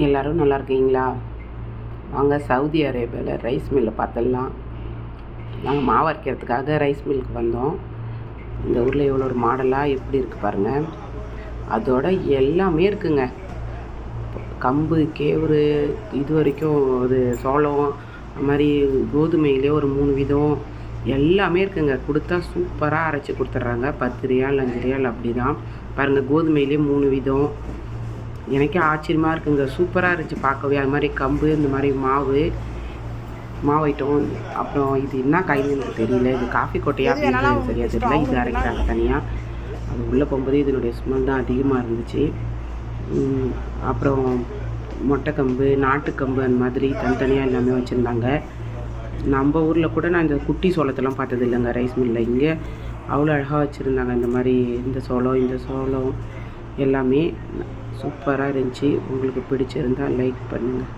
எல்லோரும் நல்லா இருக்கீங்களா? வாங்க சவுதி அரேபியாவில் ரைஸ் மில்லை பார்த்துடலாம். நாங்கள் மாவு அரைக்கிறதுக்காக ரைஸ் மில்லுக்கு வந்தோம். இந்த ஊரில் எவ்வளோ ஒரு மாடலாக எப்படி இருக்குது பாருங்கள். அதோட எல்லாமே இருக்குங்க. கம்பு, கேவுரு, இது வரைக்கும் இது சோளம், அது மாதிரி கோதுமையிலே ஒரு 3 விதம் எல்லாமே இருக்குங்க. கொடுத்தா சூப்பராக அரைச்சி கொடுத்துட்றாங்க. 10 ரியால் 5 ரியால் அப்படி தான். பாருங்கள், கோதுமையிலே 3 விதம். எனக்கே ஆச்சரியமாக இருக்குங்க. சூப்பராக இருந்துச்சு பார்க்கவே. அது மாதிரி கம்பு, இந்த மாதிரி மாவு ஐட்டம். அப்புறம் இது என்ன காய்னு எனக்கு தெரியல. இது காஃபி கொட்டையா அப்படின்னு சரியாக தெரியல. இது அரைக்கிறாங்க தனியாக. அது உள்ளே போகும்போது இதனுடைய ஸ்மெல் தான் அதிகமாக இருந்துச்சு. அப்புறம் மொட்டைக்கம்பு, நாட்டுக்கம்பு, அந்த மாதிரி தனித்தனியாக எல்லாமே வச்சுருந்தாங்க. நம்ம ஊரில் கூட நான் இந்த குட்டி சோளத்தெல்லாம் பார்த்தது இல்லைங்க ரைஸ் மில்லில். இங்கே அவ்வளோ அழகாக வச்சுருந்தாங்க. இந்த மாதிரி இந்த சோளம் எல்லாமே சூப்பராக இருந்துச்சு. உங்களுக்கு பிடிச்சிருந்தால் லைக் பண்ணுங்கள்.